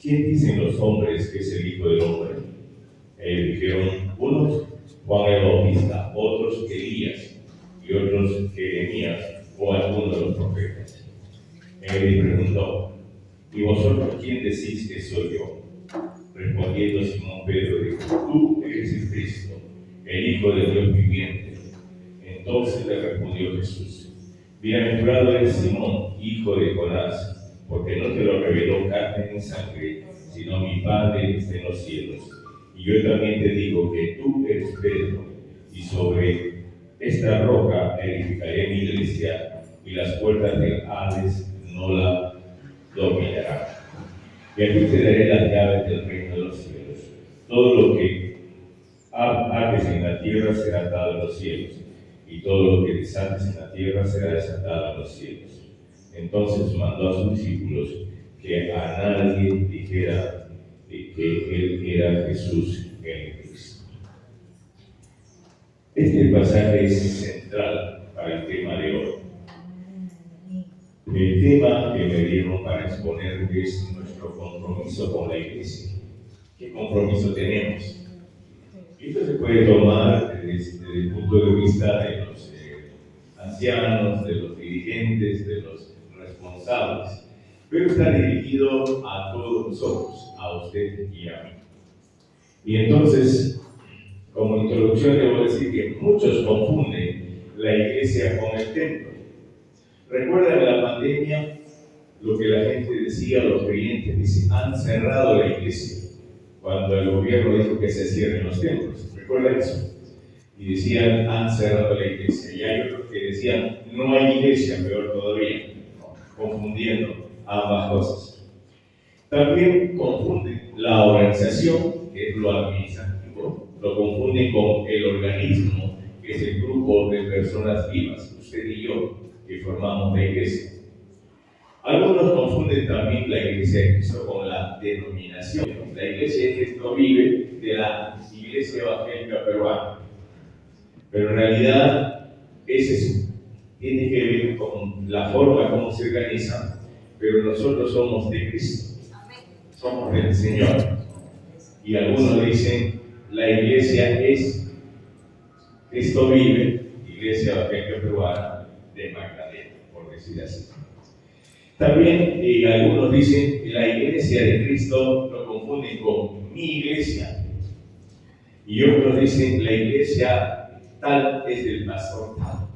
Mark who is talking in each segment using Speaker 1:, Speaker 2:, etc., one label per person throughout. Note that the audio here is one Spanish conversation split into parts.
Speaker 1: ¿quién dicen los hombres que es el Hijo del Hombre? Ellos dijeron, unos Juan el Bautista, otros Elías, y otros Jeremías o alguno de los profetas. Él le preguntó, ¿y vosotros quién decís que soy yo? Respondiendo Simón Pedro dijo, tú eres el Cristo, el Hijo de Dios viviente. Entonces le respondió Jesús, bienaventurado eres Simón, hijo de Jonás, porque no te lo reveló carne ni sangre, sino mi Padre en los cielos. Y yo también te digo que tú eres Pedro, y sobre esta roca edificaré mi iglesia, y las puertas del Hades no la dominarán. Y a ti te daré las llaves del reino de los cielos. Todo lo que ates en la tierra será atado en los cielos, y todo lo que desates en la tierra será desatado en los cielos. Entonces mandó a sus discípulos que a nadie dijera que él era Jesús el Cristo. Este pasaje es central para el tema de hoy. El tema que me dieron para exponer es nuestro compromiso con la iglesia. ¿Qué compromiso tenemos? Esto se puede tomar desde el punto de vista de los ancianos, de los dirigentes, de los responsables, pero está dirigido a todos nosotros, a usted y a mí. Y entonces, como introducción debo decir que muchos confunden la iglesia con el templo. ¿Recuerdan la pandemia? Lo que la gente decía, los creyentes, dice, han cerrado la iglesia, cuando el gobierno dijo que se cierren los templos. ¿Recuerdan eso? Y decían, han cerrado la iglesia. Y hay otros que decían, no hay iglesia, peor todavía, confundiendo ambas cosas. También confunden la organización, que es lo administrativo, lo confunden con el organismo, que es el grupo de personas vivas, usted y yo, que formamos la iglesia. Algunos confunden también la iglesia de Cristo con la denominación. La iglesia de Cristo vive de la iglesia evangélica peruana. Pero en realidad tiene que ver con la forma como se organiza, pero nosotros somos de Cristo, somos del Señor. Y algunos dicen, la iglesia es Cristo vive, iglesia evangélica peruana de Magdalena, por decir así. También algunos dicen que la iglesia de Cristo lo confunden con mi iglesia. Y otros dicen la iglesia tal es del pastor tal,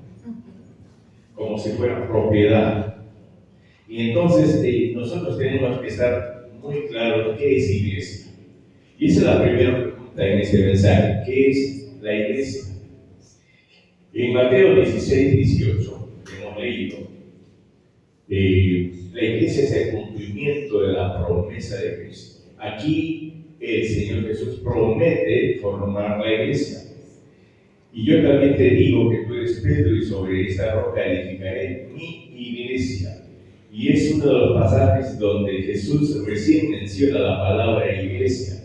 Speaker 1: como si fuera propiedad. Y entonces nosotros tenemos que estar muy claros qué es iglesia. Y esa es la primera pregunta en este mensaje. ¿Qué es la iglesia? En Mateo 16, 18 hemos leído la iglesia es el cumplimiento de la promesa de Cristo. Aquí el Señor Jesús promete formar la iglesia. Y yo también te digo que tú eres Pedro y sobre esta roca edificaré mi iglesia. Y es uno de los pasajes donde Jesús recién menciona la palabra iglesia.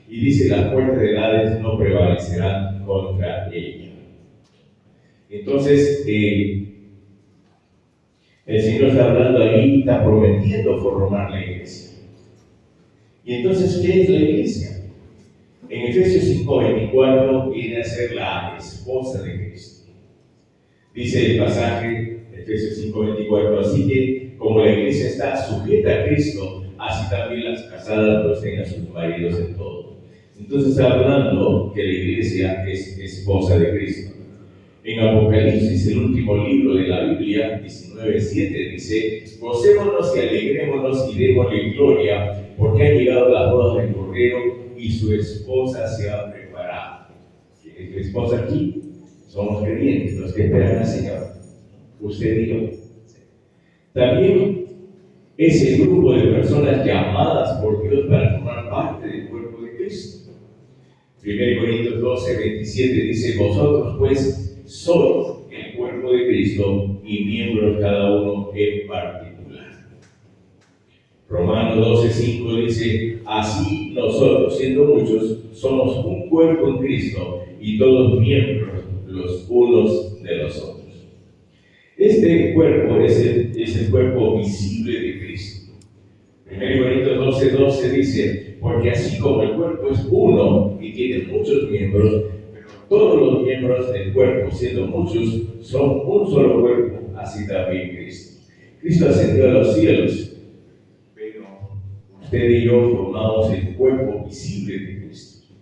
Speaker 1: Y dice, las puertas del Hades no prevalecerán contra ella. Entonces, el Señor está hablando ahí, está prometiendo formar la iglesia. Y entonces, ¿qué es la iglesia? En Efesios 5:24 viene a ser la esposa de Cristo. Dice el pasaje, Efesios 5:24, así que como la iglesia está sujeta a Cristo, así también las casadas los tengan a sus maridos en todo. Entonces está hablando que la iglesia es esposa de Cristo. En Apocalipsis, el último libro de la Biblia, 19:7, dice, gocémonos y alegrémonos y démosle gloria, porque ha llegado la boda del Cordero y su esposa se ha preparado. ¿Quién es la esposa aquí? Somos creyentes, los que esperan al Señor. Usted y yo. También es el grupo de personas llamadas por Dios para formar parte del cuerpo de Cristo. 1 Corintios 12:27 dice, vosotros pues sois el cuerpo de Cristo y miembros cada uno en particular. Romanos 12:5 dice, así nosotros, siendo muchos, somos un cuerpo en Cristo y todos miembros los unos de los otros. Este cuerpo es el cuerpo visible de Cristo. 1 Corintios 12:12 dice, porque así como el cuerpo es uno y tiene muchos miembros, todos los miembros del cuerpo, siendo muchos, son un solo cuerpo, así también Cristo. Cristo ascendió a los cielos, pero usted y yo formamos el cuerpo visible de Cristo.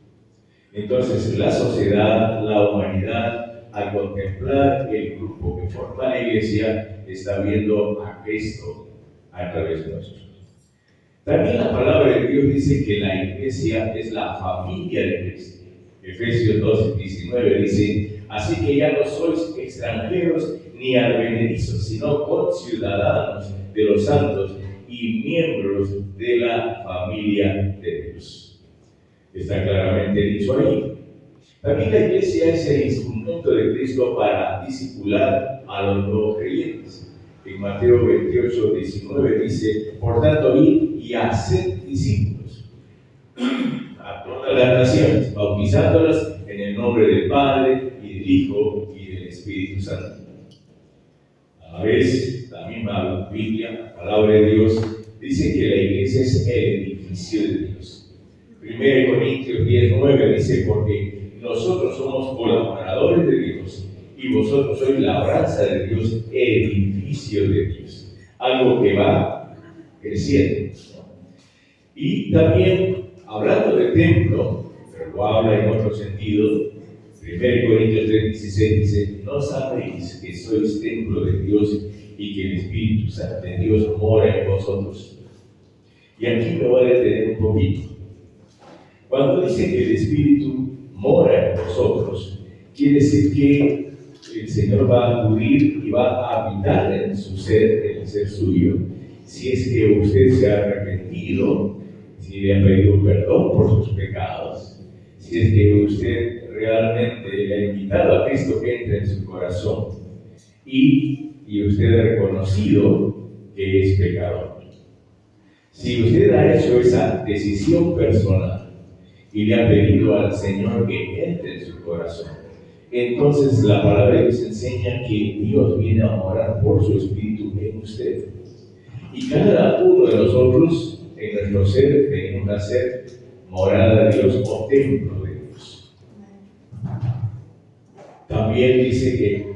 Speaker 1: Entonces, la sociedad, la humanidad, al contemplar el grupo que forma la iglesia, está viendo a Cristo a través de nosotros. También la palabra de Dios dice que la iglesia es la familia de Cristo. Efesios 2:19 dice, así que ya no sois extranjeros ni advenedizos, sino conciudadanos de los santos y miembros de la familia de Dios. Está claramente dicho ahí. También la iglesia es el instrumento de Cristo para discipular a los nuevos creyentes. En Mateo 28:19 dice, por tanto, id y haced discípulos a todas las naciones, bautizándolas en el nombre del Padre y del Hijo y del Espíritu Santo. A la vez, la misma Biblia, la palabra de Dios, dice que la iglesia es el edificio de Dios. 1 Corintios 10:9 dice, porque nosotros somos colaboradores de Dios y vosotros sois labranza de Dios, edificio de Dios. Algo que va creciendo. Y también, hablando de templo, pero lo habla en otro sentido, 1 Corintios 3:16 dice, no sabéis que sois templo de Dios y que el Espíritu Santo de Dios mora en vosotros. Y aquí me voy a detener un poquito. Cuando dice que el Espíritu mora en vosotros, quiere decir que el Señor va a acudir y va a habitar en su ser, en el ser suyo. Si es que usted se ha arrepentido, si le ha pedido perdón por sus pecados, si es que usted realmente le ha invitado a Cristo que entre en su corazón y usted ha reconocido que es pecador. Si usted ha hecho esa decisión personal y le ha pedido al Señor que entre en su corazón, entonces la palabra de Dios enseña que Dios viene a morar por su Espíritu en usted. Y cada uno de nosotros, en nuestro ser, venimos a ser morada de Dios o templo de Dios. También dice que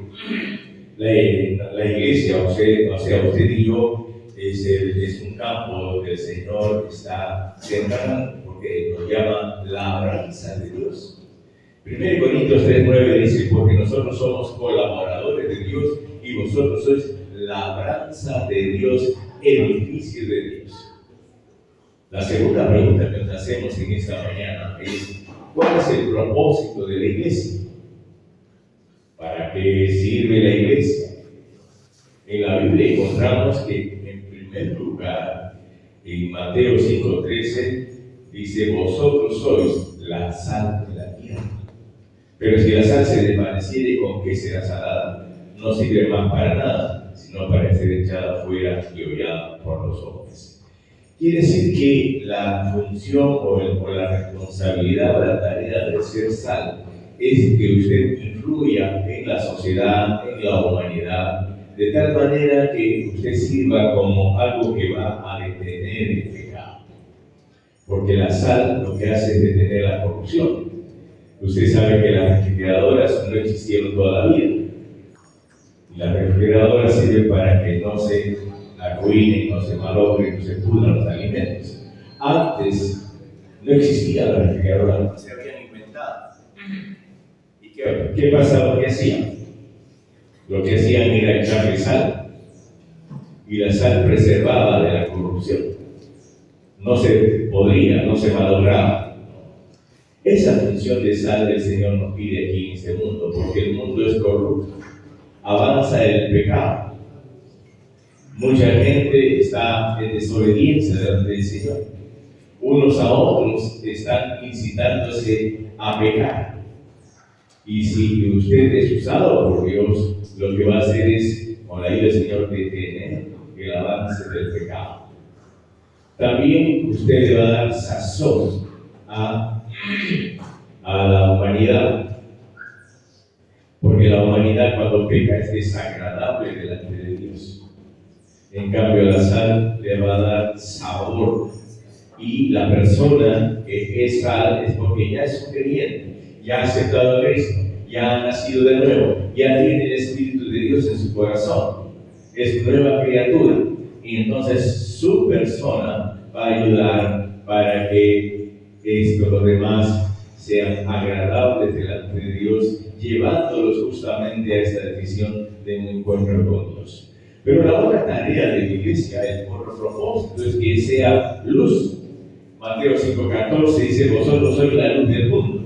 Speaker 1: la iglesia, o sea, usted y yo, es un campo donde el Señor está sentado, porque nos llama labranza de Dios. 1 Corintios 3:9 dice, porque nosotros somos colaboradores de Dios y vosotros sois labranza de Dios, edificio de Dios. La segunda pregunta que nos hacemos en esta mañana es, ¿cuál es el propósito de la iglesia? ¿Para qué sirve la iglesia? En la Biblia encontramos que, en primer lugar, en Mateo 5:13, dice, vosotros sois la sal de la tierra. Pero si la sal se desvaneciere, ¿con qué será salada? No sirve más para nada, sino para ser echada fuera y hollada por los hombres. Quiere decir que la función o la responsabilidad o la tarea de ser sal es que usted influya en la sociedad, en la humanidad, de tal manera que usted sirva como algo que va a detener el pecado. Porque la sal lo que hace es detener la corrupción. Usted sabe que las refrigeradoras no existieron toda la vida. Las refrigeradoras sirven para que no se arruinen, no se malogren, no se pudran los alimentos. Antes no existía la refrigeradora, no se habían inventado. ¿Y qué pasaba? ¿Qué hacían? Lo que hacían era echarle sal. Y la sal preservaba de la corrupción. No se podría, no se malograba. Esa función de sal del Señor nos pide aquí en este mundo, porque el mundo es corrupto, avanza el pecado. Mucha gente está en desobediencia delante del Señor. Unos a otros están incitándose a pecar. Y si usted es usado por Dios, lo que va a hacer es, con la ayuda del Señor, detener el avance del pecado. También usted le va a dar sazón a la humanidad, porque la humanidad cuando peca es desagradable delante de Dios. En cambio la sal le va a dar sabor Y la persona que es sal es porque ya es un creyente, ya ha aceptado a Cristo, ya ha nacido de nuevo, ya tiene el Espíritu de Dios en su corazón, es nueva criatura. Y entonces su persona va a ayudar para que los demás sean agradables delante de Dios, llevándolos justamente a esta decisión de un encuentro con Dios. Pero la otra tarea de la iglesia, el otro propósito, es que sea luz. Mateo 5:14 dice: vosotros sois la luz del mundo.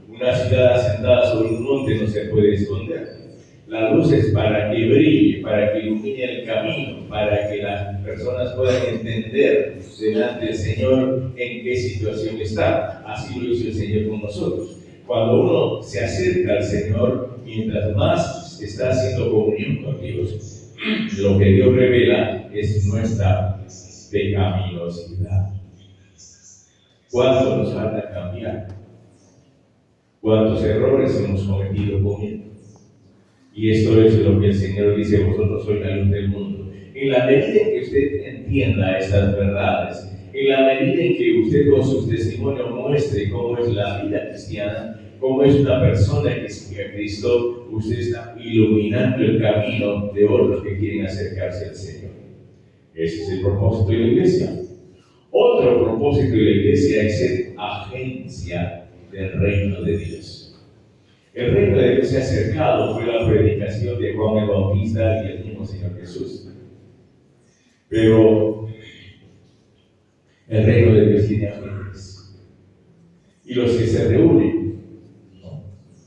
Speaker 1: Una ciudad asentada sobre un monte no se puede esconder. La luz es para que brille, para que ilumine el camino, para que las personas puedan entender delante del Señor en qué situación está. Así lo hizo el Señor con nosotros. Cuando uno se acerca al Señor, mientras más está haciendo comunión con Dios, lo que Dios revela es nuestra pecaminosidad. ¿Cuánto nos falta cambiar? ¿Cuántos errores hemos cometido comiendo? Y esto es lo que el Señor dice: vosotros sois la luz del mundo. En la medida en que usted entienda estas verdades, en la medida en que usted con sus testimonios muestre cómo es la vida cristiana, cómo es una persona que sigue a Cristo, usted está iluminando el camino de otros que quieren acercarse al Señor. Ese es el propósito de la iglesia. Otro propósito de la iglesia es ser agencia del reino de Dios. El reino de Dios se ha acercado, fue la predicación de Juan el Bautista y el mismo Señor Jesús. Pero el reino de Dios tiene agentes. Y los que se reúnen, ¿no?,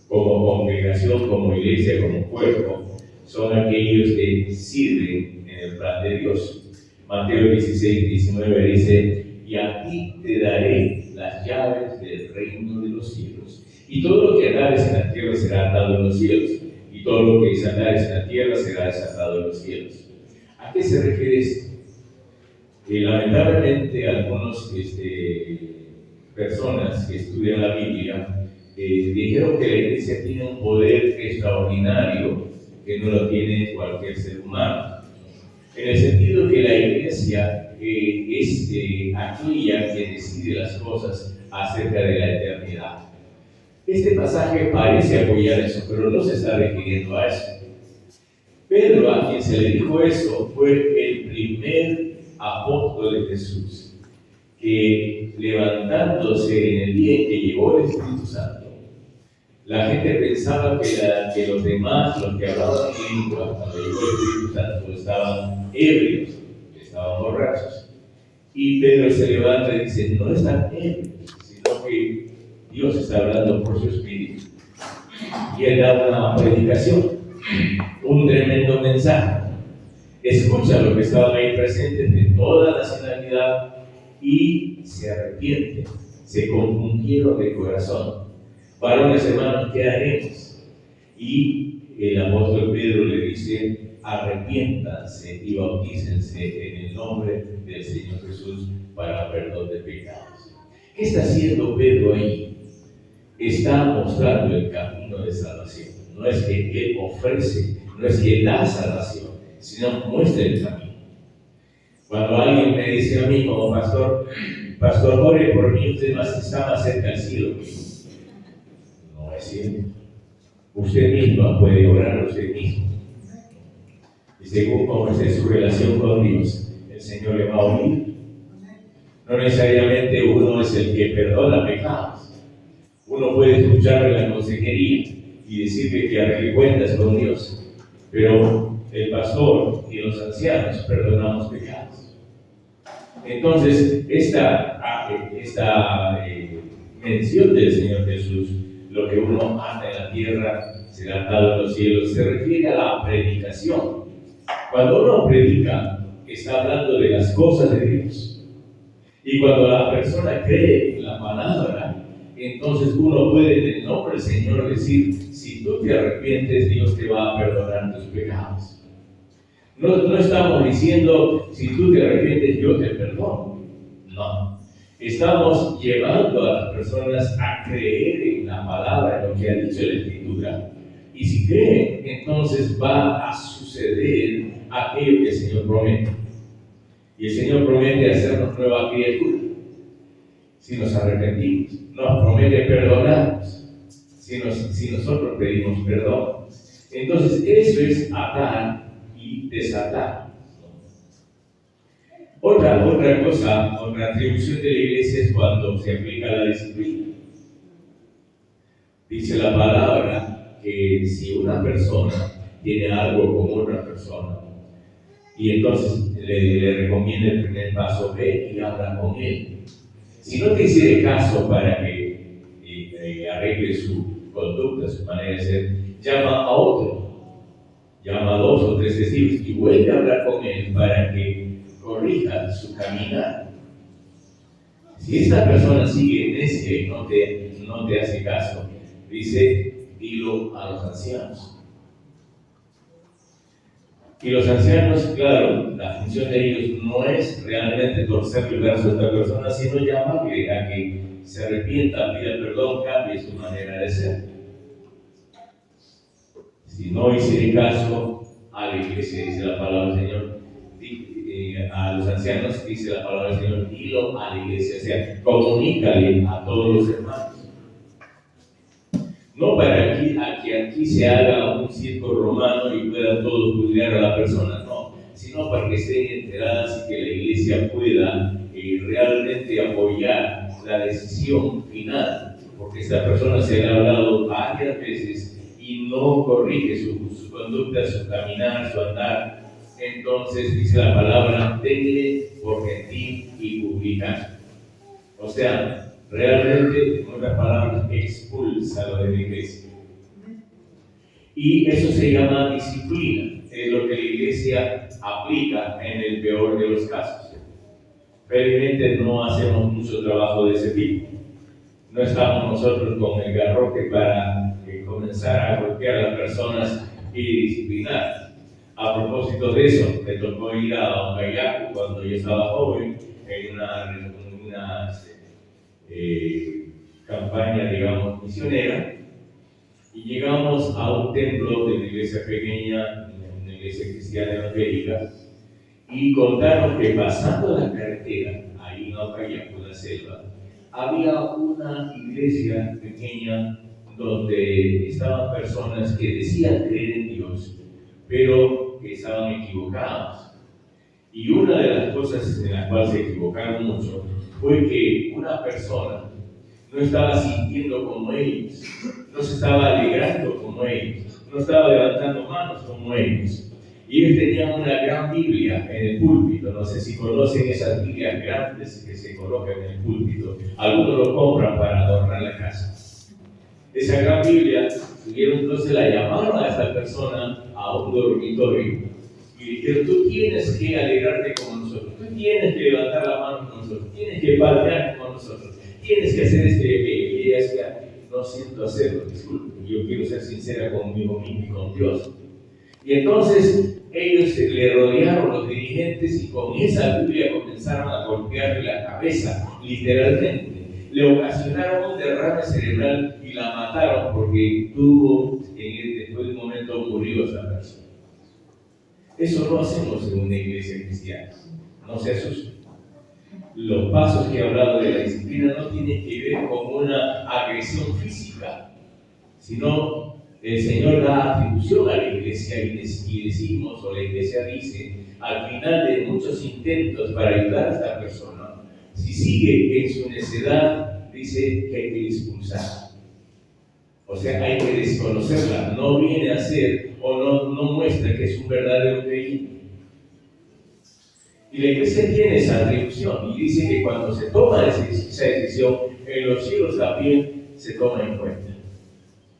Speaker 1: como congregación, como iglesia, como cuerpo, son aquellos que sirven en el plan de Dios. Mateo 16:19 dice: y a ti te daré las llaves del reino de los cielos. Y todo lo que atares en la tierra será atado en los cielos, y todo lo que desatares en la tierra será desatado en los cielos. ¿A qué se refiere esto? Lamentablemente algunas personas que estudian la Biblia dijeron que la iglesia tiene un poder extraordinario que no lo tiene cualquier ser humano. En el sentido que la iglesia es aquella que decide las cosas acerca de la eternidad. Este pasaje parece apoyar eso, pero no se está refiriendo a eso. Pedro, a quien se le dijo eso, fue el primer apóstol de Jesús, que levantándose en el día en que llegó el Espíritu Santo, la gente pensaba que los demás, los que hablaban en lengua, cuando llegó el Espíritu Santo, estaban ebrios, estaban borrachos. Y Pedro se levanta y dice: no están ebrios, sino que Dios está hablando por su Espíritu. Y él da una predicación, un tremendo mensaje. Escucha lo que estaban ahí presentes de toda nacionalidad y se arrepienten, se compungieron de corazón. Varones hermanos, ¿qué haremos? Y el apóstol Pedro le dice: arrepiéntanse y bautícense en el nombre del Señor Jesús para perdón de pecados. ¿Qué está haciendo Pedro ahí? Está mostrando el camino de salvación. No es que él ofrece, no es que da salvación, sino muestra el camino. Cuando alguien me dice a mí como pastor: ore por mí, usted está más cerca del cielo. No es cierto. Usted mismo puede orar a usted mismo. Y según cómo esté su relación con Dios, el Señor le va a oír. No necesariamente uno es el que perdona pecados. Uno puede escucharle la consejería y decirle que arregle cuentas con Dios, pero el pastor y los ancianos perdonamos pecados. Entonces, esta mención del Señor Jesús: lo que uno ata en la tierra será atado en los cielos, se refiere a la predicación. Cuando uno predica, está hablando de las cosas de Dios. Y cuando la persona cree en la palabra, entonces uno puede en el nombre del Señor decir: si tú te arrepientes, Dios te va a perdonar tus pecados. No estamos diciendo: si tú te arrepientes, yo te perdono. No. Estamos llevando a las personas a creer en la palabra, en lo que ha dicho la Escritura. Y si creen, entonces va a suceder aquello que el Señor promete. Y el Señor promete hacernos nueva criatura. si nos arrepentimos, nos promete perdonarnos, si nosotros pedimos perdón. Entonces, eso es atar y desatar. Otra cosa, otra atribución de la iglesia es cuando se aplica la disciplina. Dice la palabra que si una persona tiene algo con otra persona, y entonces le recomienda el primer paso, ve y habla con él. Si no te hiciere caso para que arregle su conducta, su manera de ser, llama a otro, llama a 2 o 3 testigos y vuelve a hablar con él para que corrija su caminar. Si esta persona sigue necia y no te hace caso, dice, dilo a los ancianos. Y los ancianos, claro, la función de ellos no es realmente torcer el brazo de esta persona, sino llamarle a que se arrepienta, pida perdón, cambie su manera de ser. Si no hiciere caso a la iglesia, dice la palabra del Señor, a los ancianos, dice la palabra del Señor, dilo a la iglesia, o sea, comunícale a todos los hermanos. No para que aquí se haga un circo romano y puedan todos juzgar a la persona, no, sino para que estén enteradas y que la iglesia pueda realmente apoyar la decisión final, porque esta persona se le ha hablado varias veces y no corrige su conducta, su caminar, su andar. Entonces dice la palabra, tenle por gentil y publicano. O sea, realmente, en otras palabras, expúlsalo de la iglesia. Y eso se llama disciplina, es lo que la iglesia aplica en el peor de los casos. Felizmente no hacemos mucho trabajo de ese tipo. No estamos nosotros con el garrote para comenzar a golpear a las personas y disciplinar. A propósito de eso, me tocó ir a Huancayacu cuando yo estaba joven en una campaña, digamos, misionera, y llegamos a un templo de una iglesia pequeña, una iglesia cristiana evangélica, y contaron que pasando la carretera, ahí en Huancayacu, la selva, había una iglesia pequeña donde estaban personas que decían creer en Dios, pero que estaban equivocados. Y una de las cosas en las cuales se equivocaron mucho fue que una persona no estaba sintiendo como ellos, no se estaba alegrando como ellos, no estaba levantando manos como ellos. Y ellos tenían una gran Biblia en el púlpito. No sé si conocen esas Biblias grandes que se colocan en el púlpito. Algunos lo compran para adornar la casa. Esa gran Biblia, entonces la llamaron a esta persona a un dormitorio y dijeron, tú tienes que alegrarte como nosotros, tú tienes que levantar la mano como nosotros, tienes que palmear como nosotros, tienes que hacer este y ella decía, no siento hacerlo, disculpe, yo quiero ser sincera conmigo mismo y con Dios. Y entonces ellos le rodearon los dirigentes y con esa Biblia comenzaron a golpearle la cabeza, literalmente. Le ocasionaron un derrame cerebral y la mataron porque después de un momento murió esa persona. Eso no hacemos en una iglesia cristiana, no se asusten. Los pasos que he hablado de la disciplina no tienen que ver con una agresión física, sino el Señor da atribución a la iglesia y decimos, o la iglesia dice, al final de muchos intentos para ayudar a esta persona, si sigue en su necedad, dice que hay que expulsar. O sea, hay que desconocerla, no viene a ser o no muestra que es un verdadero creyente. Y la iglesia tiene esa atribución y dice que cuando se toma esa decisión, en los cielos también se toma en cuenta.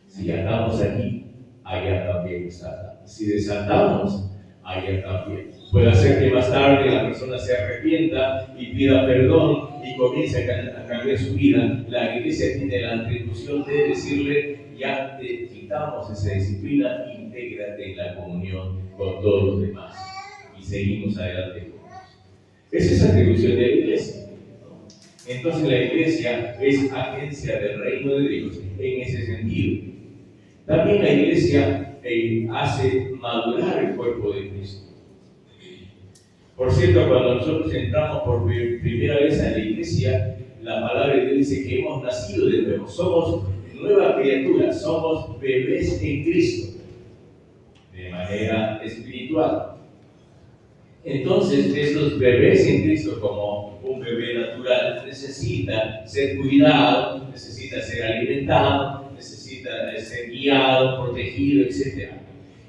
Speaker 1: Si atamos aquí, allá también está. Si desatamos, allá también. Puede ser que más tarde la persona se arrepienta y pida perdón y comience a cambiar su vida. La iglesia tiene la atribución de decirle, ya te quitamos esa disciplina, intégrate en la comunión con todos los demás. Y seguimos adelante juntos. Esa es la atribución de la iglesia. Entonces la iglesia es agencia del reino de Dios en ese sentido. También la iglesia hace madurar el cuerpo de Cristo. Por cierto, cuando nosotros entramos por primera vez a la iglesia, la palabra de Dios dice que hemos nacido de nuevo. Somos nuevas criaturas, somos bebés en Cristo, de manera espiritual. Entonces, estos bebés en Cristo, como un bebé natural, necesita ser cuidado, necesita ser alimentado, necesita ser guiado, protegido, etc.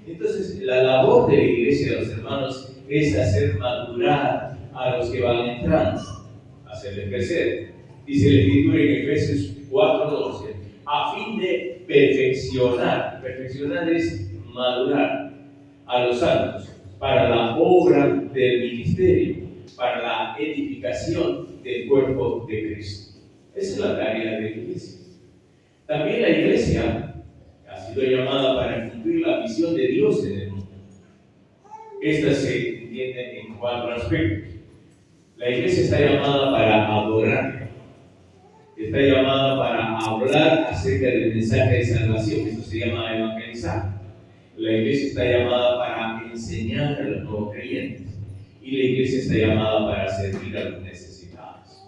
Speaker 1: Entonces, la labor de la iglesia de los hermanos es hacer madurar a los que van entrando, hacerles crecer. Dice la Escritura en Efesios 4:12, a fin de perfeccionar. Perfeccionar es madurar a los santos para la obra del ministerio, para la edificación del cuerpo de Cristo. Esa es la tarea de la iglesia. También la iglesia ha sido llamada para cumplir la misión de Dios en el mundo. Esta se entiende en 4 aspectos. La iglesia está llamada para adorar, está llamada para hablar acerca del mensaje de salvación. Esto se llama evangelizar. La iglesia está llamada para enseñar a los nuevos creyentes y la iglesia está llamada para servir a los necesitados.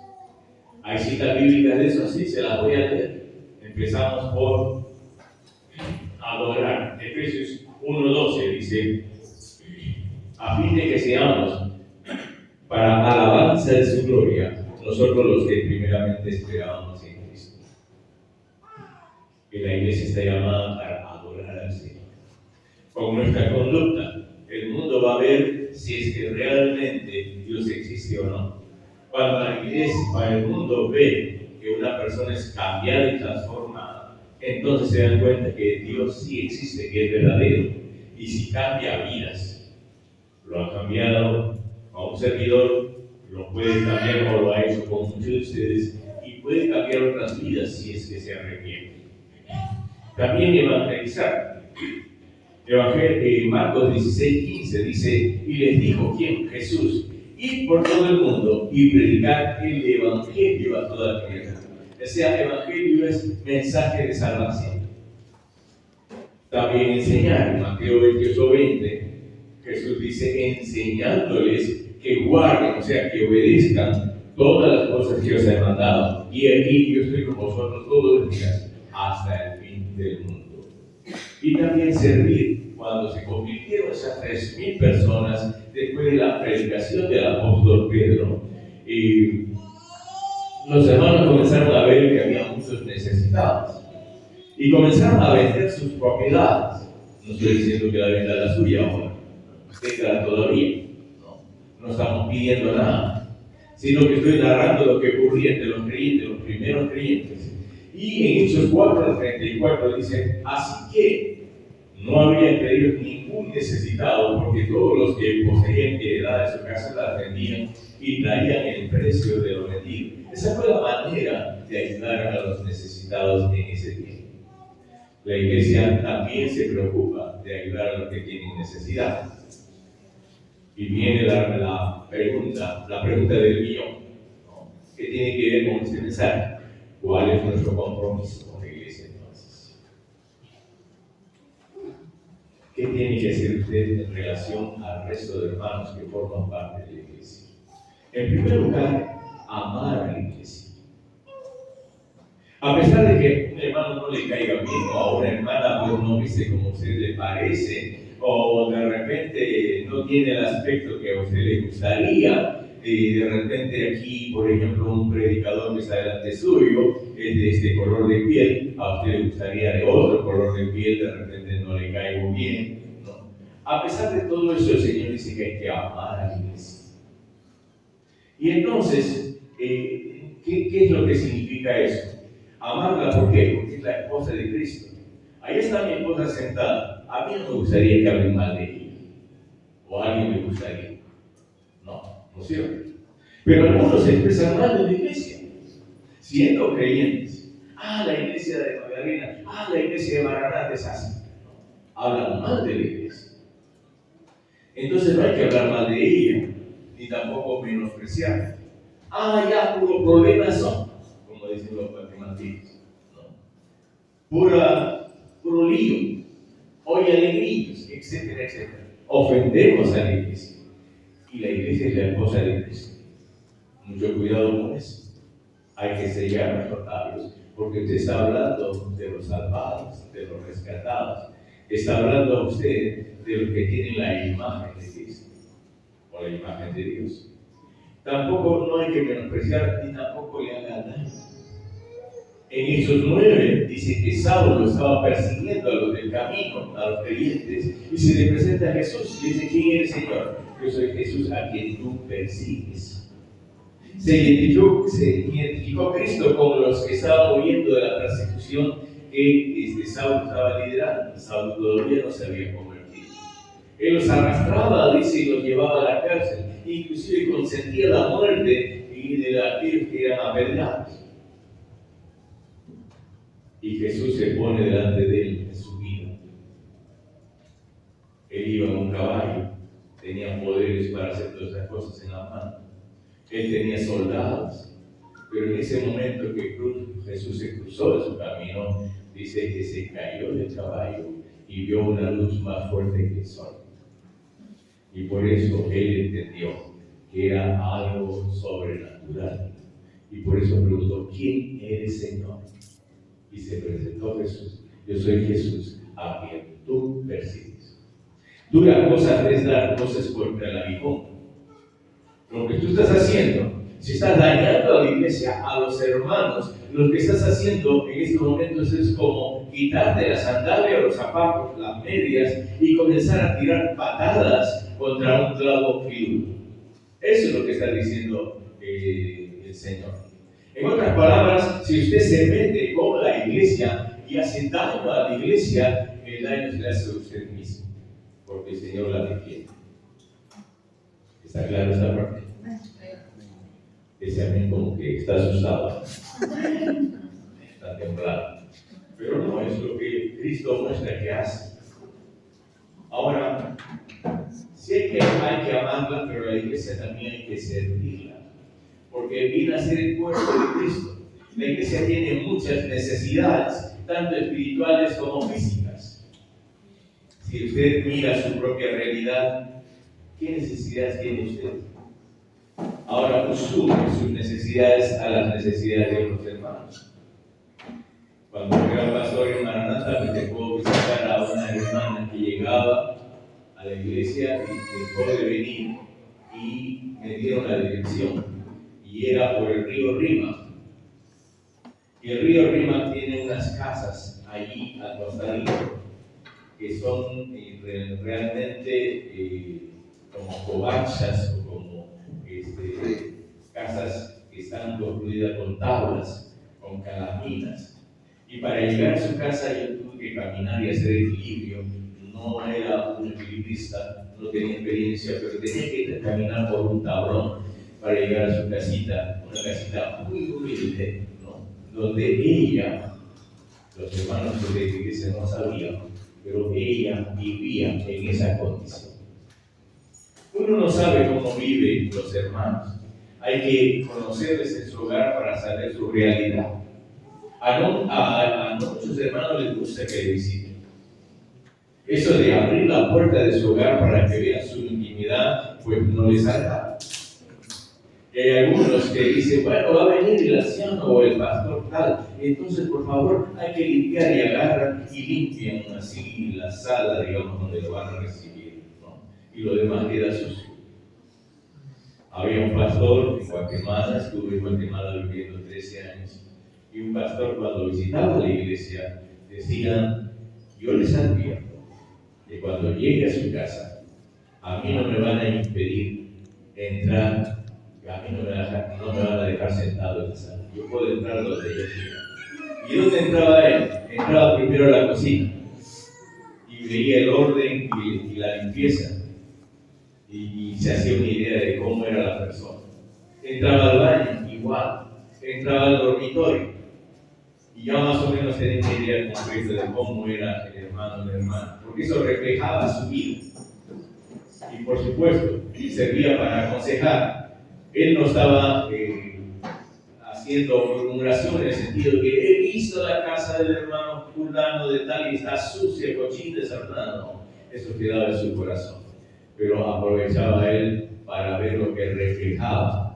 Speaker 1: Hay citas bíblicas de eso, sí, se las voy a leer. Empezamos por adorar. Efesios 1:12 dice, a fin de que seamos para alabanza de su gloria, nosotros los que primeramente esperábamos en Cristo. Que la iglesia está llamada para adorar al Señor. Con nuestra conducta, el mundo va a ver si es que realmente Dios existe o no. Cuando la iglesia, cuando el mundo ve que una persona es cambiada y transformada, entonces se dan cuenta que Dios sí existe, que es verdadero, y si cambia vidas, lo ha cambiado a un servidor, lo puede cambiar como lo ha hecho con muchos de ustedes, y puede cambiar otras vidas si es que se arrepiente. También evangelizar. Marcos 16:15 dice, y les dijo, ¿quién? Jesús, id por todo el mundo y predicar el evangelio a toda tierra. O sea, evangelio es mensaje de salvación. También enseñar, en Mateo 28:20, Jesús dice, enseñándoles que guarden, o sea, que obedezcan todas las cosas que os he mandado. Y aquí yo estoy con vosotros todos los días, hasta el fin del mundo. Y también servir. Cuando se convirtieron esas 3,000 personas después de la predicación del apóstol Pedro, los hermanos comenzaron a ver que había muchos necesitados y comenzaron a vender sus propiedades. No estoy diciendo que la venda la suya ahora, tenga todavía, no estamos pidiendo nada, sino que estoy narrando lo que ocurría entre los creyentes, los primeros creyentes. Y en Hechos 4:34 dice, así que no habría pedido ningún necesitado, porque todos los que poseían heredad de su casa la vendían y traían el precio de lo vendido. Esa fue la manera de ayudar a los necesitados en ese tiempo. La iglesia también se preocupa de ayudar a los que tienen necesidad. Y viene la pregunta del millón, ¿no? Que tiene que ver con este mensaje. ¿Cuál es nuestro compromiso con la iglesia entonces? ¿Qué tiene que hacer usted en relación al resto de hermanos que forman parte de la iglesia? En primer lugar, amar a la iglesia. A pesar de que a un hermano no le caiga bien, o a una hermana pues, no viste como a usted le parece, o de repente no tiene el aspecto que a usted le gustaría, y de repente aquí, por ejemplo, un predicador que está delante suyo es de este color de piel, a usted le gustaría de otro color de piel, de repente no le caigo bien, ¿no? A pesar de todo eso, el Señor dice que hay que amar a la iglesia. Y entonces, ¿qué es lo que significa eso? Amarla, ¿por qué? Porque es la esposa de Cristo. Ahí está mi esposa sentada. A mí no me gustaría que hablen mal de ella. O a alguien le gustaría. No es cierto. Pero algunos se expresan mal de la iglesia, siendo creyentes. La iglesia de Magdalena, la iglesia de Maranata es así. Hablan mal de la iglesia. Entonces no hay que hablar mal de ella, ni tampoco menospreciarla. Ya puro problemas son, como dicen los guatemaltecos, ¿no? Puro lío, olla de grillos, etcétera, etcétera. Ofendemos a la iglesia. y la iglesia es la esposa de Cristo. Mucho cuidado con eso. Hay que sellar los labios, porque usted está hablando de los salvados, de los rescatados. Está hablando a usted de los que tienen la imagen de Cristo, o la imagen de Dios. Tampoco no hay que menospreciar ni tampoco le haga daño. En Hechos 9 dice que Saulo estaba persiguiendo a los del camino, a los creyentes, y se le presenta a Jesús y dice: ¿quién eres, Señor? Yo soy Jesús a quien tú persigues. Se identificó Cristo con los que estaban huyendo de la persecución que Saulo estaba liderando. Saulo todavía no se había convertido. Él los arrastraba, dice, y los llevaba a la cárcel. Inclusive consentía la muerte de aquellos que eran apedreados. Y Jesús se pone delante de él en su vida. Él iba en un caballo, tenía poderes para hacer todas esas cosas en la mano. Él tenía soldados, pero en ese momento que Jesús se cruzó de su camino, dice que se cayó del caballo y vio una luz más fuerte que el sol. Y por eso él entendió que era algo sobrenatural. Y por eso preguntó: ¿quién eres, Señor? Y se presentó Jesús: yo soy Jesús a quien tú persigues. Dura cosa es dar cosas contra el aguijón. Lo que tú estás haciendo, si estás dañando a la iglesia, a los hermanos, lo que estás haciendo en estos momentos es como quitarte la sandalia o los zapatos, las medias, y comenzar a tirar patadas contra un clavo filudo. Eso es lo que está diciendo el Señor. En otras palabras, si usted se mete con la iglesia y hace daño a la iglesia, el daño se le hace a usted mismo, porque el Señor la defiende. ¿Está claro esta parte? Ese amén como que está asustado, está temblado. Pero no, es lo que Cristo muestra que hace. Ahora, sí hay que amarla, pero la iglesia también hay que servirla, porque viene a ser el cuerpo de Cristo. La iglesia tiene muchas necesidades, tanto espirituales como físicas. Si usted mira su propia realidad, ¿qué necesidades tiene usted? Ahora sume sus necesidades a las necesidades de los hermanos. Cuando era pastor en Maranatha, me tocó visitar a una hermana que llegaba a la iglesia y dejó de venir, y me dieron la dirección. Y era por el río Rima. Y el río Rima tiene unas casas allí al costadito que son realmente como covachas o como casas que están construidas con tablas, con calaminas. Y para llegar a su casa yo tuve que caminar y hacer equilibrio. No era un equilibrista, no tenía experiencia, pero tenía que caminar por un tablón para llegar a su casita, una casita muy humilde, ¿no? Donde ella, los hermanos de la iglesia no sabían, pero ella vivía en esa condición. Uno no sabe cómo viven los hermanos. Hay que conocerles en su hogar para saber su realidad. A muchos hermanos les gusta que le visiten. Eso de abrir la puerta de su hogar para que vean su intimidad, pues no les agrada. Y hay algunos que dicen: bueno, va a venir el anciano o el pastor tal, entonces por favor hay que limpiar, y agarran y limpian así la sala, digamos, donde lo van a recibir, ¿no? Y lo demás queda sucio. Había un pastor en Guatemala, estuve en Guatemala viviendo 13 años, y un pastor, cuando visitaba la iglesia, decía: yo les advierto que cuando llegue a su casa, a mí no me van a impedir entrar, a mí no me van a dejar sentado en la sala. Yo puedo entrar donde yo quiera. ¿Y dónde entraba él? Entraba primero a la cocina y veía el orden y la limpieza, y se hacía una idea de cómo era la persona. Entraba al baño, igual. Entraba al dormitorio y ya más o menos tenía una idea concreta de cómo era el hermano o la hermana, porque eso reflejaba su vida. Y por supuesto, servía para aconsejar. Él no estaba haciendo murmuración en el sentido que he visto la casa del hermano fulano de tal y está sucia, cochina, desordenada. No, eso quedaba en su corazón. Pero aprovechaba él para ver lo que reflejaba,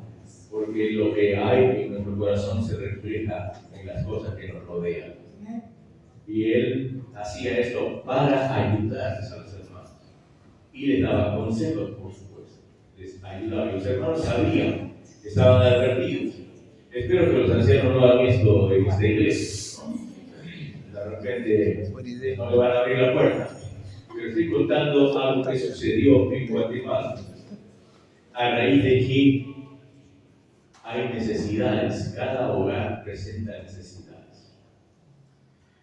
Speaker 1: porque lo que hay en nuestro corazón se refleja en las cosas que nos rodean. Y él hacía esto para ayudar a los hermanos. Y les daba consejos, por supuesto. Les ayudaba. Y los hermanos sabían que estaban advertidos. Espero que los ancianos no hagan esto en esta iglesia, ¿no? De repente no le van a abrir la puerta. Pero estoy contando algo que sucedió en Guatemala a raíz de que hay necesidades. Cada hogar presenta necesidades.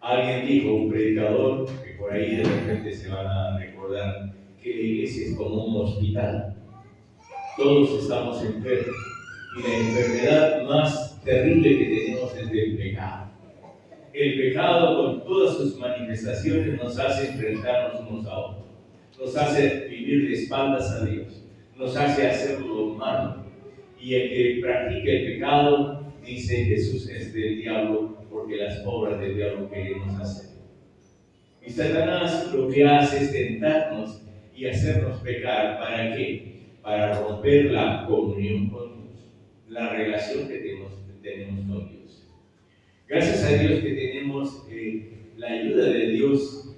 Speaker 1: Alguien dijo, un predicador, que por ahí de repente se van a recordar, que la iglesia es como un hospital. Todos estamos enfermos. Y la enfermedad más terrible que tenemos es el pecado. El pecado, con todas sus manifestaciones, nos hace enfrentarnos unos a otros. Nos hace vivir de espaldas a Dios. Nos hace hacer lo malo. Y el que practica el pecado, dice Jesús, es del diablo, porque las obras del diablo queremos hacer. Y Satanás lo que hace es tentarnos y hacernos pecar. ¿Para qué? Para romper la comunión con Dios, la relación que tenemos con Dios. Gracias a Dios que tenemos la ayuda de Dios,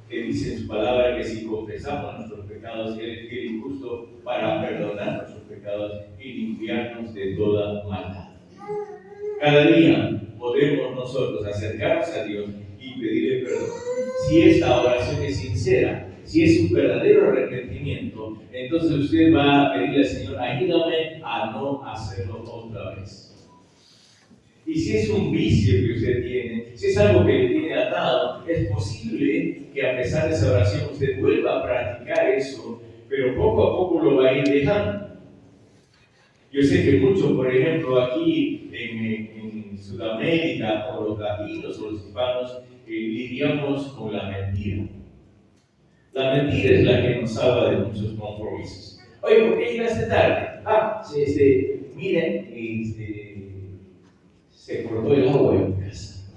Speaker 1: que dice en su palabra que si confesamos nuestros pecados, Él es fiel y justo para perdonar nuestros pecados y limpiarnos de toda maldad. Cada día podemos nosotros acercarnos a Dios y pedirle perdón. Si esta oración es sincera, si es un verdadero arrepentimiento, entonces usted va a pedirle al Señor, ayúdame a no hacerlo otra vez. Y si es un vicio que usted tiene, si es algo que le tiene atado, es posible que a pesar de esa oración usted vuelva a practicar eso, pero poco a poco lo va a ir dejando. Yo sé que muchos, por ejemplo, aquí en Sudamérica, o los latinos o los hispanos, lidiamos con la mentira. La mentira es la que nos salva de muchos compromisos. Oye, ¿por qué llegaste tarde? Miren, se cortó el agua en mi casa.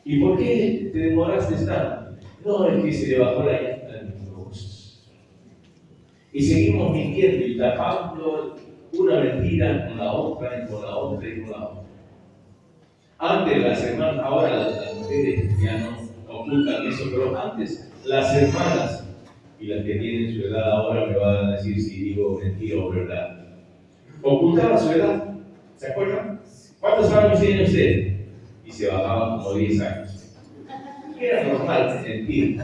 Speaker 1: ¿Y por qué te demoraste tanto? No, es que se le bajó la llanta de mis ojos. Y seguimos mintiendo y tapando una mentira con la otra y con la otra y con la otra. Antes las hermanas, ahora las mujeres ya no ocultan eso, pero antes las hermanas y las que tienen su edad ahora me van a decir si digo mentira o verdad. Ocultaban su edad, ¿se acuerdan? ¿Cuántos años tiene usted? Y se bajaban como 10 años. Era normal mentir.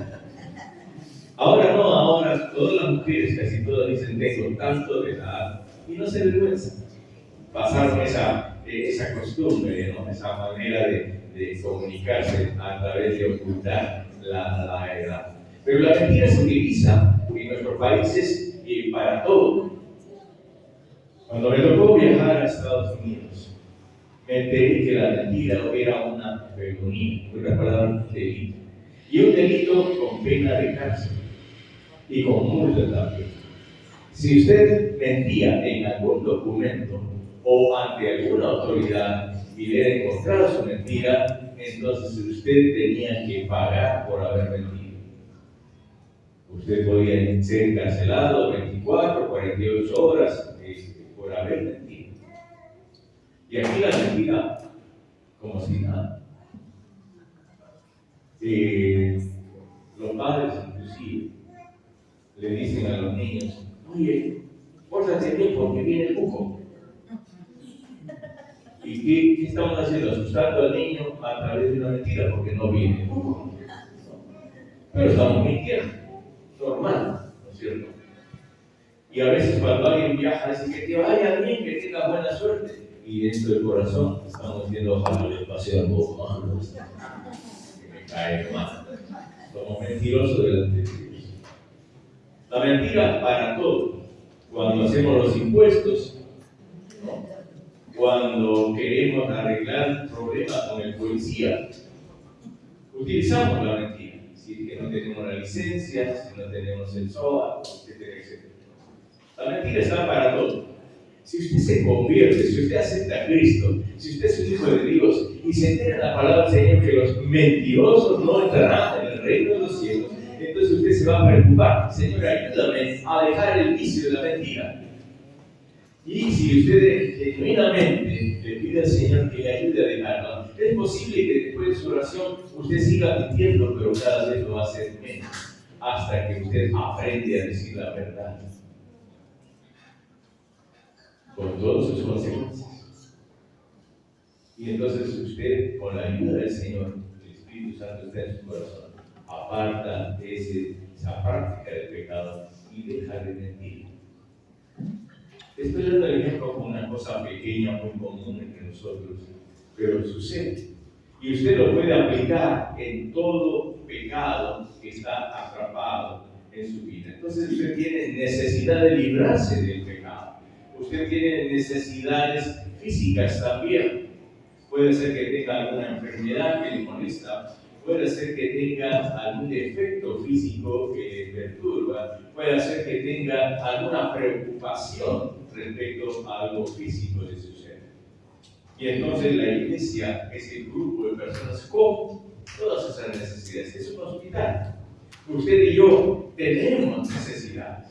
Speaker 1: Ahora no, ahora todas las mujeres, casi todas dicen tengo tanto de edad y no se avergüenzan. Pasaron esa costumbre, ¿no? Esa manera de comunicarse a través de ocultar la edad. Pero la mentira se utiliza en nuestros países para todo. Cuando me tocó viajar a Estados Unidos, me enteré que la mentira era una felonía, una palabra delito. Y un delito con pena de cárcel y con multa también. Si usted mentía en algún documento o ante alguna autoridad y le era encontrado su mentira, entonces usted tenía que pagar por haber mentido. Usted podía ser encarcelado 24, 48 horas por haber mentido. Y aquí la mentira, como si nada. Los padres inclusive le dicen a los niños, oye, pórtate bien porque viene el cuco. ¿Y qué estamos haciendo? Asustando al niño a través de una mentira porque no viene el cuco. Pero estamos mintiendo, normal, ¿no es cierto? Y a veces cuando alguien viaja, dice que te vaya bien, que tengas buena suerte. Y dentro del corazón estamos diciendo, ojalá le pase algo malo, que me cae mal. Somos mentirosos delante de Dios. La mentira para todo. Cuando hacemos los impuestos, ¿no? Cuando queremos arreglar problemas con el policía, utilizamos la mentira. Si que no tenemos la licencia, si no tenemos el SOA, etcétera, etcétera. La mentira está para todo. Si usted se convierte, si usted acepta a Cristo, si usted es un hijo de Dios y se entera la palabra del Señor que los mentirosos no entrarán en el reino de los cielos, entonces usted se va a preocupar. Señor, ayúdame a dejar el vicio de la mentira. Y si usted genuinamente le pide al Señor que le ayude a dejarlo, es posible que después de su oración usted siga mintiendo, pero cada vez lo va a hacer menos, hasta que usted aprende a decir la verdad, con todas sus consecuencias. Y entonces usted, con la ayuda del Señor, el Espíritu Santo está en su corazón, aparta esa práctica del pecado y deja de mentir. Estoy dando el ejemplo con una cosa pequeña, muy común entre nosotros, pero sucede. Y usted lo puede aplicar en todo pecado que está atrapado en su vida. Entonces usted tiene necesidad de librarse del pecado. Usted tiene necesidades físicas también. Puede ser que tenga alguna enfermedad que le molesta. Puede ser que tenga algún defecto físico que le perturba. Puede ser que tenga alguna preocupación respecto a algo físico de su ser. Y entonces la iglesia es el grupo de personas con todas esas necesidades. Es un hospital. Usted y yo tenemos necesidades.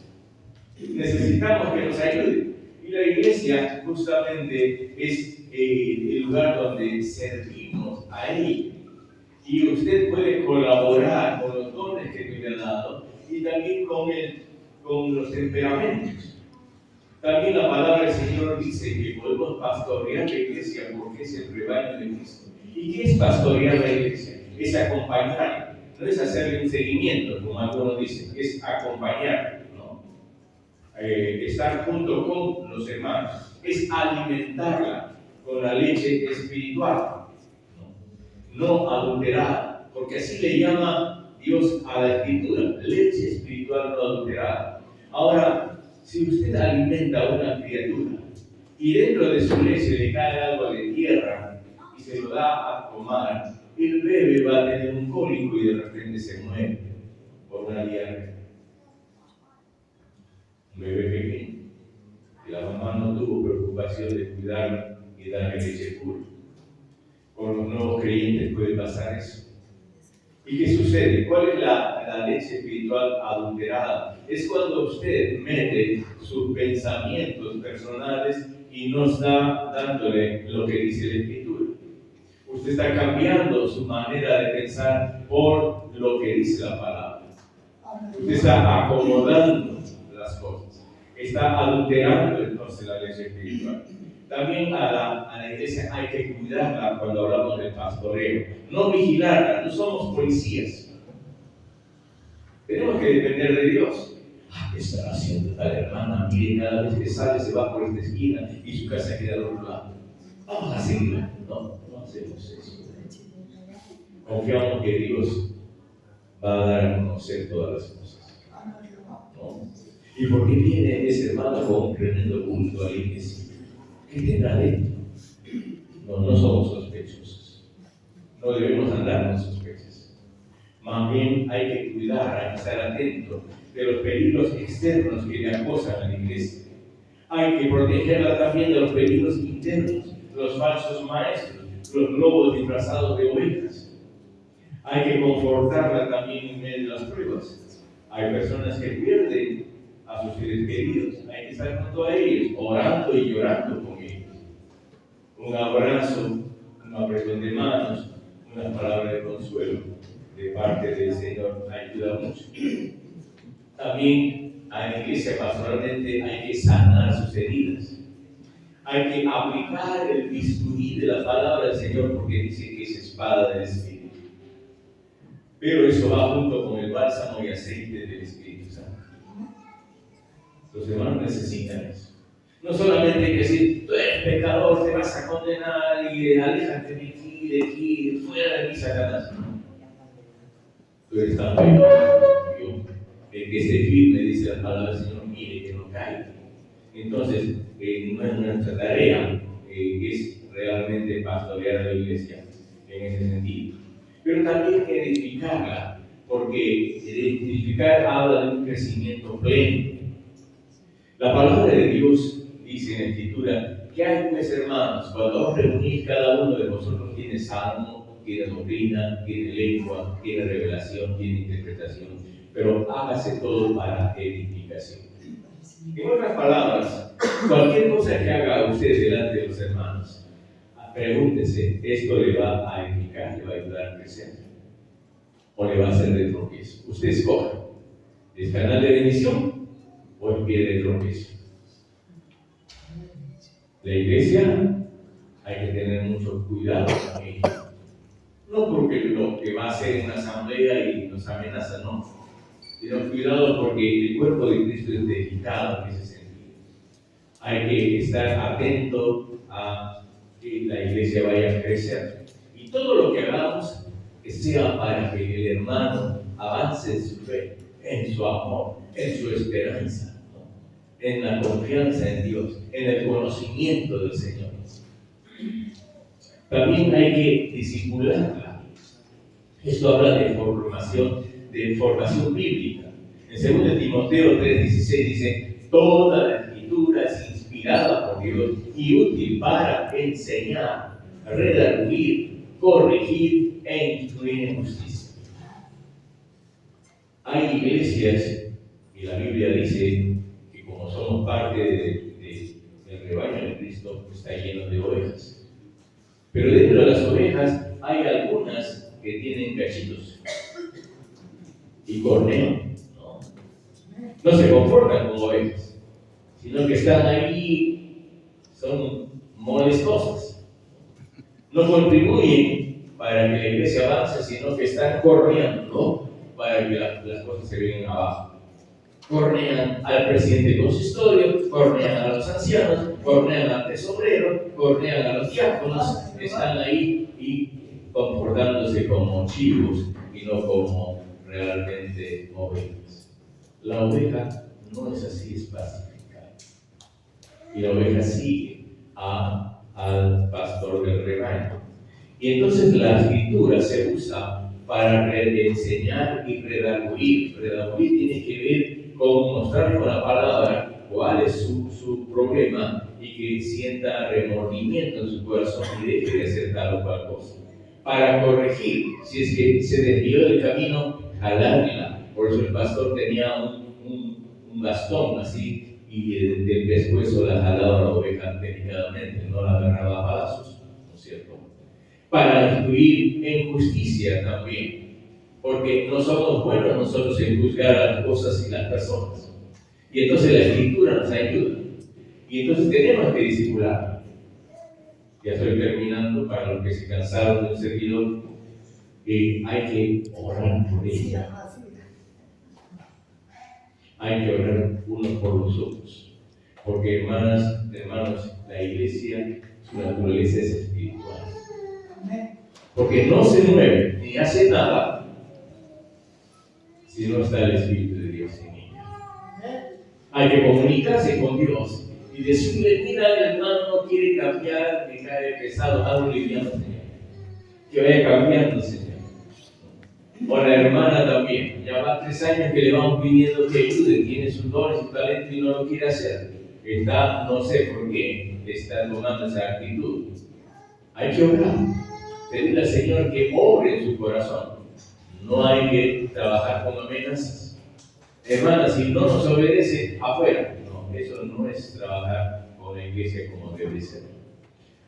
Speaker 1: Necesitamos que nos ayude. Y la iglesia justamente es el lugar donde servimos a Él. Y usted puede colaborar con los dones que Dios le ha dado y también con los temperamentos. También la palabra del Señor dice que podemos pastorear la iglesia porque es el rebaño de Cristo. ¿Y qué es pastorear la iglesia? Es acompañar, no es hacerle un seguimiento, como algunos dicen, es acompañar, ¿no? Estar junto con los hermanos, es alimentarla con la leche espiritual, no adulterada, porque así le llama Dios a la escritura, leche espiritual no adulterada. Ahora, si usted alimenta a una criatura y dentro de su leche le cae algo de tierra y se lo da a tomar, el bebé va a tener un cólico y de repente se muere por una diarrea. Un bebé pequeño. Y la mamá no tuvo preocupación de cuidarlo y darle leche pura. Con los nuevos creyentes puede pasar eso. ¿Y qué sucede? ¿Cuál es la leche espiritual adulterada? Es cuando usted mete sus pensamientos personales y no está dándole lo que dice la Escritura. Usted está cambiando su manera de pensar por lo que dice la palabra. Usted está acomodando las cosas. Está adulterando entonces la leche espiritual. También a la iglesia hay que cuidarla cuando hablamos del pastoreo. No vigilarla, no somos policías. Tenemos que depender de Dios. ¿Qué está haciendo tal hermana? Mire, cada vez que sale se va por esta esquina y su casa queda al otro lado. Vamos a seguirla. No hacemos eso. Confiamos que Dios va a dar a conocer todas las cosas. ¿No? ¿Y por qué viene ese hermano con un tremendo culto a la iglesia? ¿Qué tendrá dentro? No somos sospechosos. No debemos andar con sospechas. Más bien hay que cuidar, hay que estar atento de los peligros externos que le acosan a la iglesia. Hay que protegerla también de los peligros internos, los falsos maestros, los lobos disfrazados de ovejas. Hay que confortarla también en medio de las pruebas. Hay personas que pierden a sus seres queridos. Hay que estar junto a ellos, orando y llorando con ellos. Un abrazo, un apretón de manos, una palabra de consuelo de parte del Señor ayuda mucho. También a la iglesia pastoralmente hay que sanar sus heridas. Hay que aplicar el bisturí de la palabra del Señor porque dice que es espada del Espíritu. Pero eso va junto con el bálsamo y aceite del Espíritu Santo. Los hermanos necesitan eso. No solamente hay que decir, tú eres pecador, te vas a condenar y aléjate de aquí, fuera de mí, Satanás. Tú eres tan bueno, el que esté firme, dice la palabra del Señor, mire que no caiga. Entonces, no es nuestra tarea, es realmente pastorear a la iglesia en ese sentido. Pero también edificarla, porque edificar habla de un crecimiento pleno. La palabra de Dios dice en la Escritura que hay pues hermanos, cuando os reunís, cada uno de vosotros tiene salmo, tiene doctrina, tiene lengua, tiene revelación, tiene interpretación. pero hágase todo para edificación. En otras palabras, cualquier cosa que haga usted delante de los hermanos, pregúntese, ¿esto le va a edificar, le va a ayudar a crecer? ¿O le va a hacer de tropiezo? Usted escoge, ¿es canal de bendición o es pie de tropiezo? La iglesia hay que tener mucho cuidado con ella. No porque lo que va a hacer en una asamblea y nos amenaza, no. Sino cuidado porque el cuerpo de Cristo es delicado en ese sentido. Hay que estar atento a que la iglesia vaya a crecer. Y todo lo que hagamos que sea para que el hermano avance en su fe, en su amor, en su esperanza, ¿no? En la confianza en Dios, en el conocimiento del Señor. También hay que discipularla. Esto habla de formación bíblica. En 2 Timoteo 3:16 dice: toda la escritura es inspirada por Dios y útil para enseñar, redarguir, corregir e instruir en justicia. Hay iglesias, y la Biblia dice que como somos parte del rebaño de Cristo, está lleno de ovejas. Pero dentro de las ovejas hay algunas que tienen cachitos y cornean, no se comportan como ovejas, sino que están ahí, son molestosas, no contribuyen para que la iglesia avance, sino que están corneando para que las cosas se vengan abajo. Cornean al presidente consistorio, cornean a los ancianos, cornean al tesorero, cornean a los diáconos, están ahí y comportándose como chivos y no como realmente ovejas. La oveja no es así, es pacificada. Y la oveja sigue al pastor del rebaño. Y entonces la escritura se usa para enseñar y redarguir. Redarguir tiene que ver con mostrar con la palabra cuál es su problema y que sienta remordimiento en su corazón y deje de hacer tal o cual cosa. Para corregir, si es que se desvió del camino, jalarla. Por eso el pastor tenía un bastón así y del pescuezo la jalaba la oveja delicadamente, no la agarraba a palazos, ¿no es cierto? Para instruir en justicia también, porque no somos buenos nosotros en juzgar a las cosas y las personas. Y entonces la escritura nos ayuda. Y entonces tenemos que discipular. Ya estoy terminando, para los que se cansaron del servidor, hay que orar por ella. Hay que orar unos por los otros. Porque hermanos, la iglesia, su naturaleza es espiritual. Porque no se mueve ni hace nada si no está el Espíritu de Dios en ella. Hay que comunicarse con Dios y decirle: mira, el hermano no quiere cambiar, me cae pesado, algo liviano, Señor. Que vaya cambiando, Señor. O la hermana también, ya va 3 años que le vamos pidiendo que ayude, tiene sus dones, su talento y no lo quiere hacer. Está, no sé por qué, está tomando esa actitud. Hay que orar, pedirle al Señor que obre en su corazón. No hay que trabajar con amenazas. Hermana, si no nos obedece, afuera. No, eso no es trabajar con la iglesia como debe ser.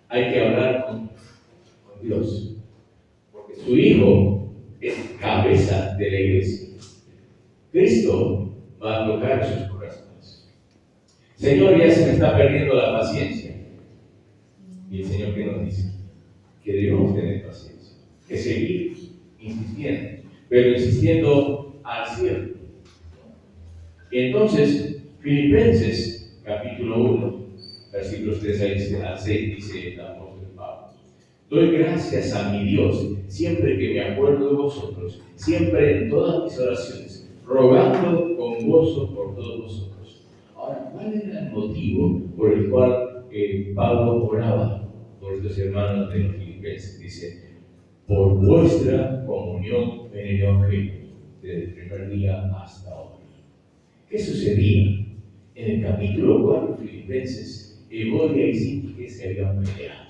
Speaker 1: Hay que hablar con Dios, porque su Hijo es cabeza de la iglesia. Cristo va a tocar sus corazones. Señor, ya se me está perdiendo la paciencia. Y el Señor, ¿qué nos dice? Que debemos tener paciencia, que seguir insistiendo, pero insistiendo al cielo. Entonces, Filipenses capítulo 1, versículos 3 al 6, dice el apóstol Pablo: doy gracias a mi Dios siempre que me acuerdo de vosotros, siempre en todas mis oraciones, rogando con gozo por todos vosotros. Ahora, ¿cuál era el motivo por el cual Pablo oraba por estos hermanos de los Filipenses? Dice: por vuestra comunión en el Evangelio, desde el primer día hasta ahora. ¿Qué sucedía? En el capítulo 4 de Filipenses, Evodia y Síntique se habían peleado.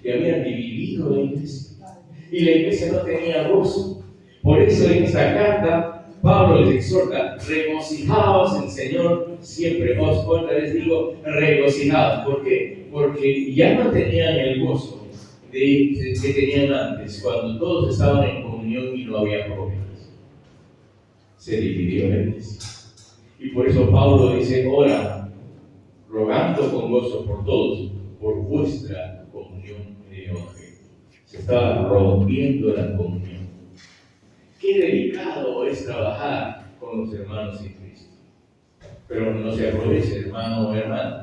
Speaker 1: Y habían dividido la iglesia. Y la iglesia no tenía gozo. Por eso en esta carta Pablo les exhorta, regocijaos en el Señor siempre. Otra vez digo, regocijaos. ¿Por qué? Porque ya no tenían el gozo que tenían antes, cuando todos estaban en comunión y no había problemas. Se dividió la iglesia. Y por eso Pablo dice, ora, rogando con gozo por todos, por vuestra comunión de evangelio. Se estaba rompiendo la comunión. Qué delicado es trabajar con los hermanos en Cristo. Pero no se aproveche, hermano o hermana.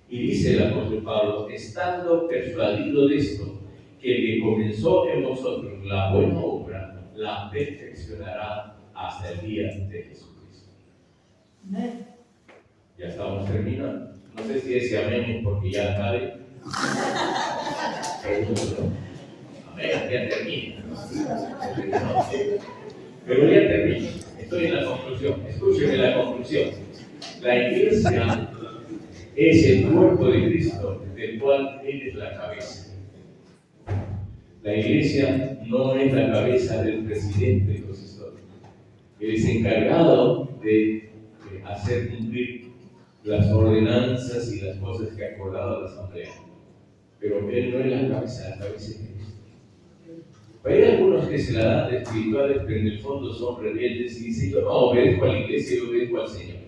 Speaker 1: Y dice el apóstol Pablo, estando persuadido de esto, que el que comenzó en vosotros la buena obra, la perfeccionará hasta el día de Jesucristo. Amén. Ya estamos terminando. No sé si ese amén es porque ya acabe. Amén, ya termina. Pero ya termino. Estoy en la conclusión. Escúcheme la conclusión. La iglesia es el cuerpo de Cristo, del cual Él es la cabeza. La iglesia no es la cabeza del presidente consistorio. Él es encargado de hacer cumplir las ordenanzas y las cosas que ha acordado la asamblea. Pero Él no es la cabeza es Cristo. Hay algunos que se la dan de espirituales, pero en el fondo son rebeldes y dicen, yo no obedezco a la iglesia, yo obedezco al Señor.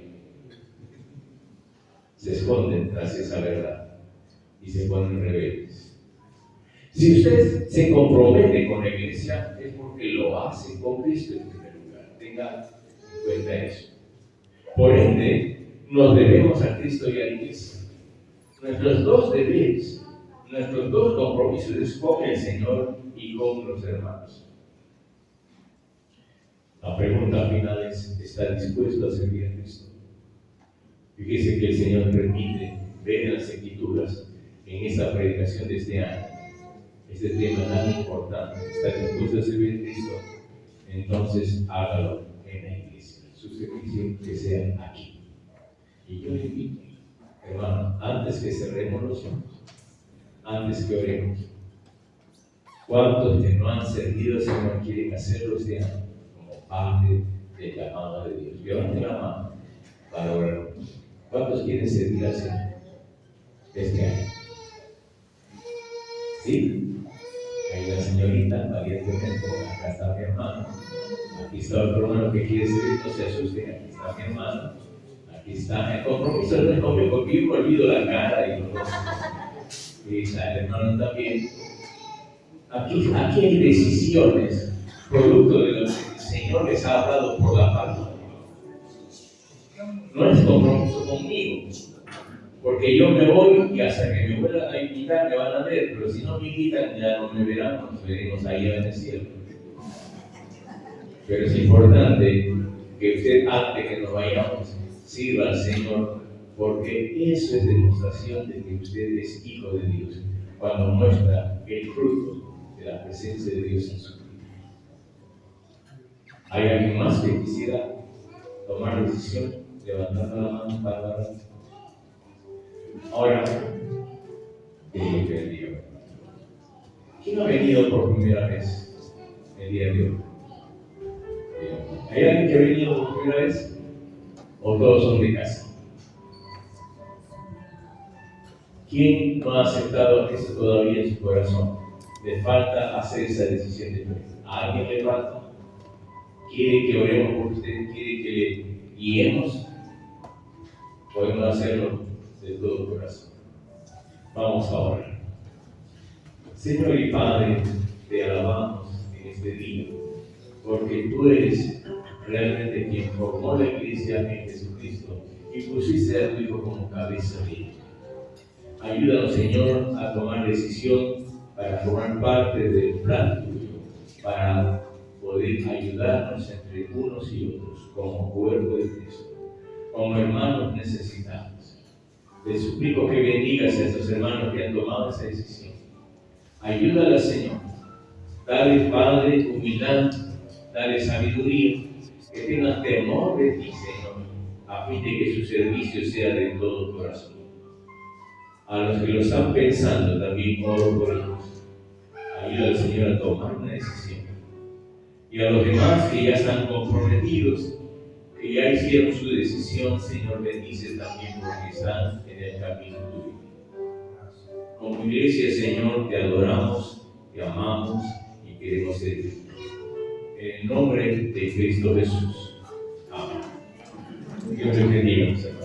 Speaker 1: Se esconden tras esa verdad y se ponen rebeldes. Si usted se compromete con la iglesia, es porque lo hace con Cristo en primer lugar. Tenga en cuenta eso. Por ende, nos debemos a Cristo y a la iglesia. Nuestros dos deberes, nuestros dos compromisos es con el Señor y con los hermanos. La pregunta final es, ¿está dispuesto a servir a Cristo? Fíjese que el Señor permite ver las Escrituras en esta predicación de este año. Este tema tan importante. ¿Está dispuesto a servir a Cristo? Entonces hágalo en la iglesia. Su servicio que sea aquí. Y yo le invito, hermano, antes que cerremos los ojos, antes que oremos, ¿cuántos que no han servido al Señor quieren hacerlo este año como parte del llamado de Dios? Levanten la mano para orar. ¿Cuántos quieren servir al Señor este año? ¿Sí? Ahí la señorita, valientemente, acá está mi hermano. Aquí está otro hermano que quiere servir, no se asusten, aquí está mi hermano. Aquí está el compromiso, no es conmigo, porque yo me olvido la cara y los rostros. Y está el hermano también. Aquí hay decisiones, producto de lo que el Señor les ha hablado por la palabra. No es compromiso conmigo, porque yo me voy y hasta que me vuelvan a invitar me van a ver, pero si no me invitan ya no me verán, nos veremos allá en el cielo. Pero es importante que usted, antes que nos vayamos, sirva al Señor, porque eso es demostración de que usted es hijo de Dios, cuando muestra el fruto de la presencia de Dios en su vida. ¿Hay alguien más que quisiera tomar decisión? Levantando la mano para orar. Ahora, Dios bendiga. ¿Quién ha venido por primera vez el día de hoy? ¿Hay alguien que ha venido por primera vez? ¿O todos son de casa? ¿Quién no ha aceptado eso todavía en su corazón? Le falta hacer esa decisión de fe. ¿A alguien le falta? ¿Quiere que oremos por usted? ¿Quiere que le guiemos? Podemos hacerlo de todo corazón. Vamos a orar. Señor y Padre, te alabamos en este día, porque tú eres realmente quien formó la iglesia en Jesucristo y pusiste a tu Hijo como cabeza de ella. Ayúdanos, Señor, a tomar decisión para formar parte del plan tuyo, para poder ayudarnos entre unos y otros como cuerpo de Cristo, como hermanos necesitados. Te suplico que bendigas a estos hermanos que han tomado esa decisión. Ayúdala, Señor. Dale, Padre, humildad, dale sabiduría, que tengan temor de ti, Señor, a fin de que su servicio sea de todo corazón. A los que lo están pensando, también oro por ellos. Ayuda al Señor a tomar una decisión. Y a los demás que ya están comprometidos, que ya hicieron su decisión, Señor, bendice también porque están en el camino tuyo. Como iglesia, Señor, te adoramos, te amamos y queremos servir. En el nombre de Cristo Jesús. Amén. Dios te bendiga, Señor.